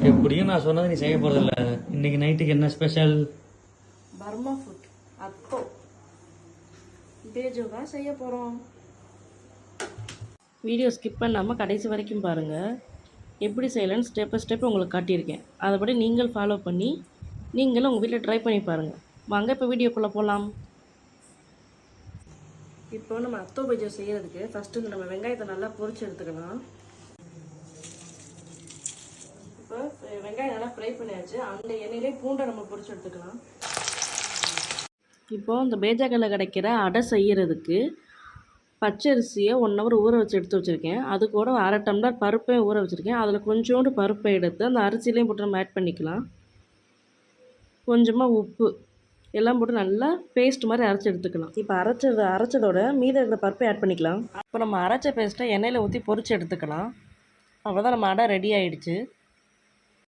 எப்படியும் நான் சொன்னது நீ செய்ய போறதில்ல. இன்னைக்கு நைட்டுக்கு என்ன ஸ்பெஷல்? பர்மா ஃபுட் அத்தோ பேஜோ தான் செய்ய போகிறோம். வீடியோ ஸ்கிப் பண்ணாமல் கடைசி வரைக்கும் பாருங்கள். எப்படி செய்யலான்னு ஸ்டெப் பை ஸ்டெப் உங்களுக்கு காட்டியிருக்கேன். அதைப்படி நீங்கள் ஃபாலோ பண்ணி நீங்களும் உங்கள் வீட்டில் ட்ரை பண்ணி பாருங்கள். வாங்க இப்போ வீடியோக்குள்ளே போகலாம். இப்போ நம்ம அத்தோ பஜ்ஜோ செய்கிறதுக்கு ஃபஸ்ட்டு நம்ம வெங்காயத்தை நல்லா பொரிச்சு எடுத்துக்கலாம். இப்போ வெங்காயம் நல்லா ஃப்ரை பண்ணியாச்சு. அந்த எண்ணெயிலே பூண்டை நம்ம பொரிச்சு எடுத்துக்கலாம். இப்போது இந்த பேஜாக்களில் கிடைக்கிற அடை செய்கிறதுக்கு பச்சரிசியை 1 ஹவர் ஊற வச்சு எடுத்து வச்சுருக்கேன். அது கூட 1/2 டம்ளர் பருப்பையும் ஊற வச்சுருக்கேன். அதில் கொஞ்சோண்டு பருப்பை எடுத்து அந்த அரிசிலையும் போட்டு நம்ம ஆட் பண்ணிக்கலாம். கொஞ்சமாக உப்பு எல்லாம் போட்டு நல்லா பேஸ்ட் மாதிரி அரைச்சி எடுத்துக்கலாம். இப்போ அரைச்சதோட மீதி இருக்கிற பருப்பை ஆட் பண்ணிக்கலாம். இப்போ நம்ம அரைச்ச பேஸ்ட்டை எண்ணெயில் ஊற்றி பொரிச்சு எடுத்துக்கலாம். அவ்வளோதான், நம்ம அடை ரெடி ஆகிடுச்சு.